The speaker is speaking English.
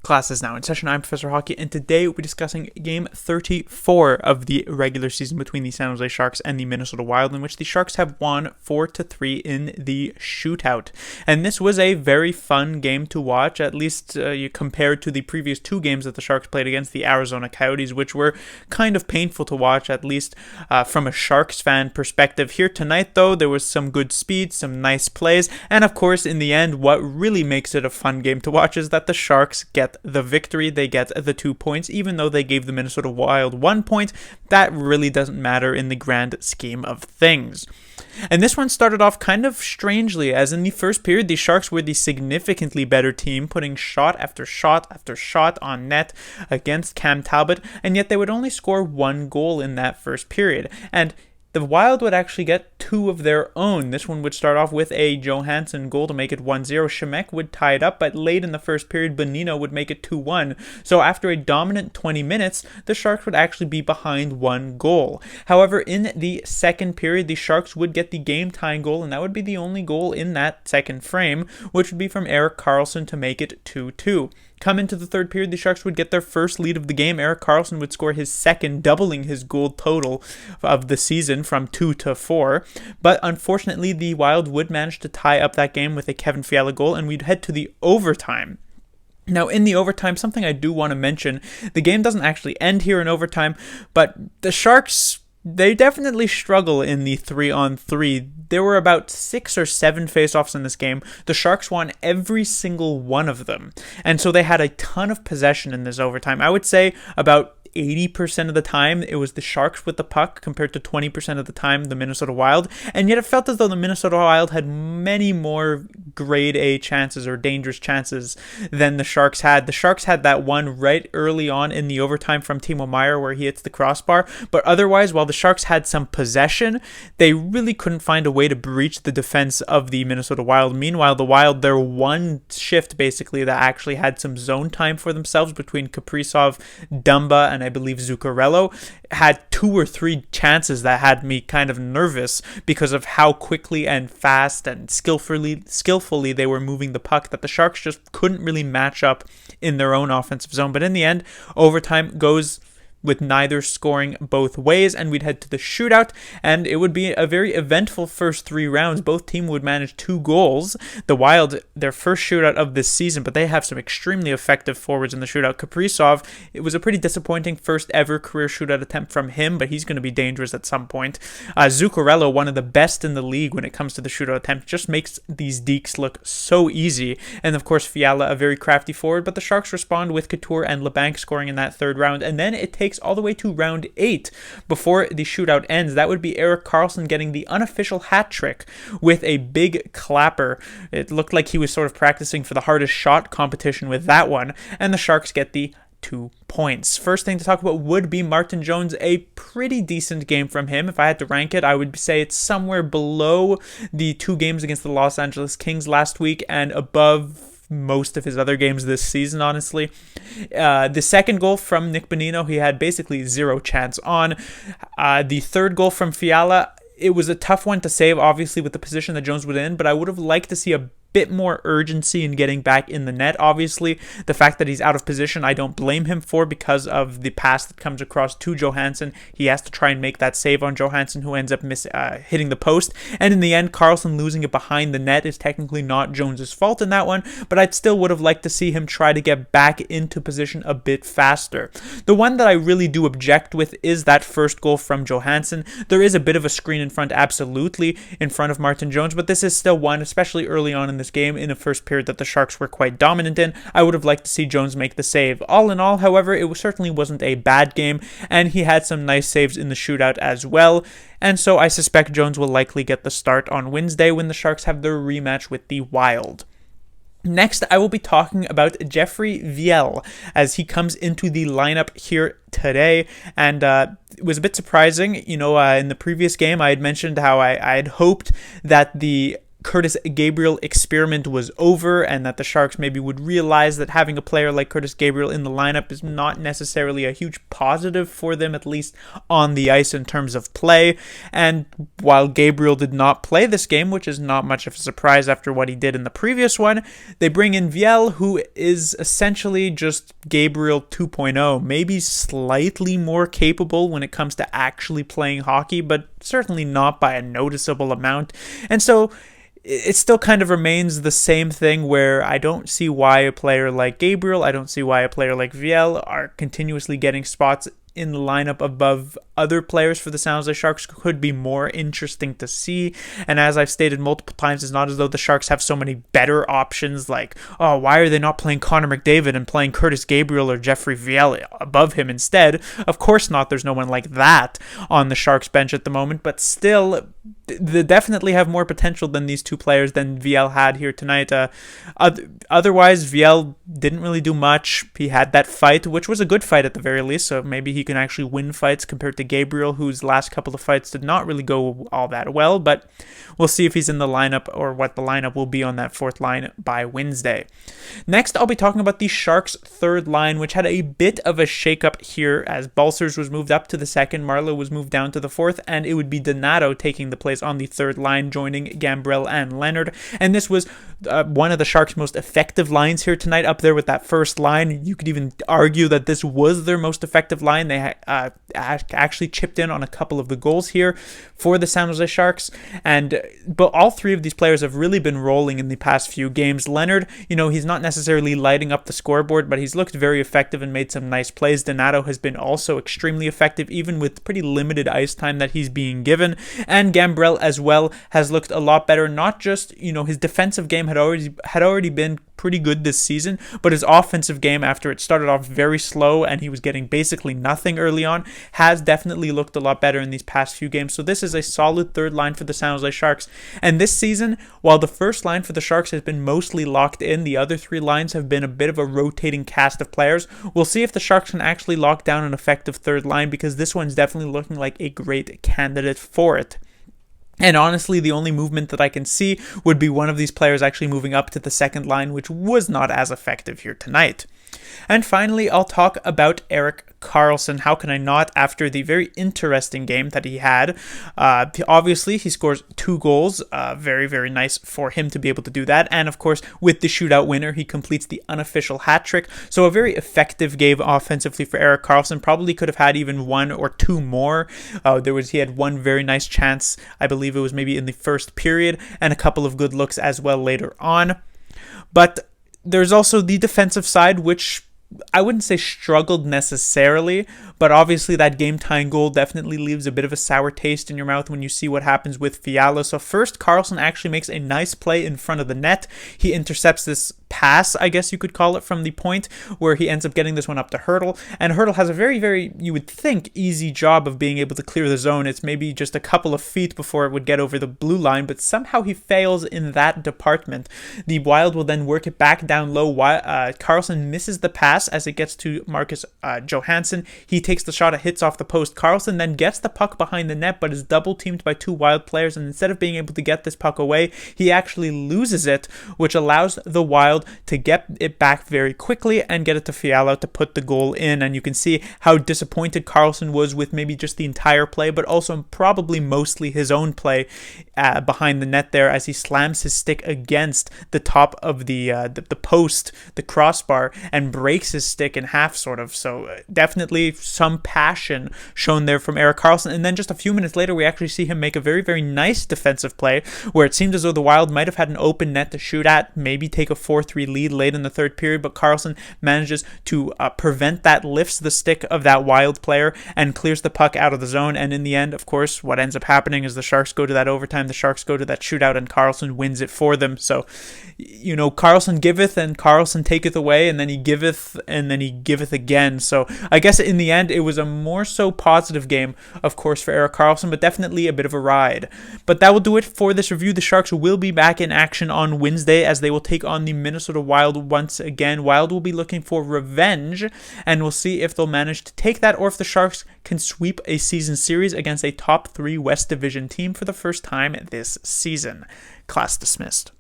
Class is now in session. I'm Professor Hockey, and today we'll be discussing Game 34 of the regular season between the San Jose Sharks and the Minnesota Wild, in which the Sharks have won 4-3 in the shootout. And this was a very fun game to watch, at least compared to the previous two games that the Sharks played against the Arizona Coyotes, which were kind of painful to watch, at least from a Sharks fan perspective. Here tonight, though, there was some good speed, some nice plays, and of course, in the end, what really makes it a fun game to watch is that the Sharks get the victory. They get the 2 points, even though they gave the Minnesota Wild 1 point. That really doesn't matter in the grand scheme of things. And this one started off kind of strangely, as in the first period, the Sharks were the significantly better team, putting shot after shot after shot on net against Cam Talbot, and yet they would only score 1 goal in that first period. And the Wild would actually get 2 of their own. This one would start off with a Johansson goal to make it 1-0. Shemek would tie it up, but late in the first period, Bonino would make it 2-1. So after a dominant 20 minutes, the Sharks would actually be behind 1 goal. However, in the second period, the Sharks would get the game-tying goal, and that would be the only goal in that second frame, which would be from Erik Karlsson to make it 2-2. Come into the third period, the Sharks would get their first lead of the game. Erik Karlsson would score his second, doubling his goal total of the season from 2 to 4. But unfortunately, the Wild would manage to tie up that game with a Kevin Fiala goal, and we'd head to the overtime. Now, in the overtime, something I do want to mention, the game doesn't actually end here in overtime, but the Sharks, they definitely struggle in the 3-on-3. There were about 6 or 7 faceoffs in this game. The Sharks won every single one of them. And so they had a ton of possession in this overtime. I would say about 80% of the time it was the Sharks with the puck compared to 20% of the time the Minnesota Wild, and yet it felt as though the Minnesota Wild had many more grade A chances or dangerous chances than the Sharks had. The Sharks had that one right early on in the overtime from Timo Meier where he hits the crossbar, but otherwise, while the Sharks had some possession, they really couldn't find a way to breach the defense of the Minnesota Wild. Meanwhile, the Wild, their one shift basically that actually had some zone time for themselves between Kaprizov, Dumba, and I believe Zuccarello, had 2 or 3 chances that had me kind of nervous because of how quickly and fast and skillfully they were moving the puck, that the Sharks just couldn't really match up in their own offensive zone. But in the end, overtime goes with neither scoring both ways, and we'd head to the shootout, and it would be a very eventful first 3 rounds. Both teams would manage 2 goals. The Wild, their first shootout of this season, but they have some extremely effective forwards in the shootout. Kaprizov, it was a pretty disappointing first ever career shootout attempt from him, but he's going to be dangerous at some point. Zuccarello, one of the best in the league when it comes to the shootout attempt, just makes these dekes look so easy. And of course, Fiala, a very crafty forward, but the Sharks respond with Couture and LeBanc scoring in that third round, and then it takes all the way to round 8 before the shootout ends. That would be Erik Karlsson getting the unofficial hat trick with a big clapper. It looked like he was sort of practicing for the hardest shot competition with that one, and the Sharks get the 2 points. First thing to talk about would be Martin Jones. A pretty decent game from him. If I had to rank it, I would say it's somewhere below the 2 games against the Los Angeles Kings last week and above most of his other games this season, honestly. The second goal from Nick Bonino, he had basically 0 chance on. The third goal from Fiala, it was a tough one to save, obviously, with the position that Jones was in, but I would have liked to see a bit more urgency in getting back in the net. Obviously, the fact that he's out of position, I don't blame him for, because of the pass that comes across to Johansson. He has to try and make that save on Johansson, who ends up hitting the post. And in the end, Karlsson losing it behind the net is technically not Jones's fault in that one, but I still would have liked to see him try to get back into position a bit faster. The one that I really do object with is that first goal from Johansson. There is a bit of a screen in front, absolutely, in front of Martin Jones, but this is still one, especially early on in this game, in a first period that the Sharks were quite dominant in. I would have liked to see Jones make the save. All in all, however, it certainly wasn't a bad game, and he had some nice saves in the shootout as well, and so I suspect Jones will likely get the start on Wednesday when the Sharks have their rematch with the Wild. Next, I will be talking about Jeffrey Viel as he comes into the lineup here today, and it was a bit surprising. In the previous game, I had mentioned how I had hoped that the Curtis Gabriel experiment was over and that the Sharks maybe would realize that having a player like Curtis Gabriel in the lineup is not necessarily a huge positive for them, at least on the ice in terms of play. And while Gabriel did not play this game, which is not much of a surprise after what he did in the previous one, they bring in Viel, who is essentially just Gabriel 2.0, maybe slightly more capable when it comes to actually playing hockey, but certainly not by a noticeable amount. And so it still kind of remains the same thing where I don't see why a player like Gabriel, I don't see why a player like Viel are continuously getting spots in the lineup above other players for the San Jose Sharks could be more interesting to see. And as I've stated multiple times, it's not as though the Sharks have so many better options like, oh, why are they not playing Connor McDavid and playing Curtis Gabriel or Jeffrey Viel above him instead? Of course not. There's no one like that on the Sharks bench at the moment, but still, they definitely have more potential than these two players than Viel had here tonight. Otherwise, Viel didn't really do much. He had that fight, which was a good fight at the very least, so maybe he can actually win fights compared to Gabriel, whose last couple of fights did not really go all that well, but we'll see if he's in the lineup or what the lineup will be on that fourth line by Wednesday. Next, I'll be talking about the Sharks' third line, which had a bit of a shakeup here as Balcers was moved up to the second, Marleau was moved down to the fourth, and it would be Donato taking the place on the third line, joining Gambrell and Leonard. And this was one of the Sharks' most effective lines here tonight, up there with that first line. You could even argue that this was their most effective line. They actually chipped in on a couple of the goals here for the San Jose Sharks, but all three of these players have really been rolling in the past few games. Leonard, he's not necessarily lighting up the scoreboard, but he's looked very effective and made some nice plays. Donato has been also extremely effective, even with pretty limited ice time that he's being given, and Gambrell as well has looked a lot better. Not just his defensive game had already been pretty good this season, but his offensive game, after it started off very slow and he was getting basically nothing early on, has definitely looked a lot better in these past few games. So this is a solid third line for the San Jose Sharks. And this season, while the first line for the Sharks has been mostly locked in, the other three lines have been a bit of a rotating cast of players. We'll see if the Sharks can actually lock down an effective third line, because this one's definitely looking like a great candidate for it. And honestly, the only movement that I can see would be one of these players actually moving up to the second line, which was not as effective here tonight. And finally, I'll talk about Erik Karlsson. How can I not, after the very interesting game that he had? Obviously, he scores 2 goals. Very, very nice for him to be able to do that. And of course, with the shootout winner, he completes the unofficial hat trick. So a very effective game offensively for Erik Karlsson. Probably could have had even 1 or 2 more. He had one very nice chance. I believe it was maybe in the first period, and a couple of good looks as well later on. But there's also the defensive side, which I wouldn't say struggled necessarily, but obviously that game-tying goal definitely leaves a bit of a sour taste in your mouth when you see what happens with Fiala. So first, Karlsson actually makes a nice play in front of the net. He intercepts this pass, I guess you could call it, from the point, where he ends up getting this one up to Hertl. And Hertl has a very, very, you would think, easy job of being able to clear the zone. It's maybe just a couple of feet before it would get over the blue line, but somehow he fails in that department. The Wild will then work it back down low. Karlsson misses the pass as it gets to Marcus Johansson. He takes the shot, it hits off the post. Karlsson then gets the puck behind the net, but is double teamed by 2 Wild players, and instead of being able to get this puck away, he actually loses it, which allows the Wild to get it back very quickly and get it to Fiala to put the goal in. And you can see how disappointed Karlsson was with maybe just the entire play, but also probably mostly his own play behind the net there, as he slams his stick against the top of the post, the crossbar, and breaks his stick in half, sort of. So definitely some passion shown there from Erik Karlsson. And then just a few minutes later, we actually see him make a very, very nice defensive play where it seemed as though the Wild might have had an open net to shoot at, maybe take a 4-3 lead late in the third period, but Karlsson manages to prevent that, lifts the stick of that Wild player, and clears the puck out of the zone. And in the end, of course, what ends up happening is the Sharks go to that overtime, the Sharks go to that shootout, and Karlsson wins it for them. So, Karlsson giveth and Karlsson taketh away, and then he giveth and then he giveth again. So I guess in the end, it was a more so positive game, of course, for Erik Karlsson, but definitely a bit of a ride. But that will do it for this review. The Sharks will be back in action on Wednesday as they will take on the Minnesota Wild once again. Wild will be looking for revenge, and we'll see if they'll manage to take that or if the Sharks can sweep a season series against a top 3 West Division team for the first time this season. Class dismissed.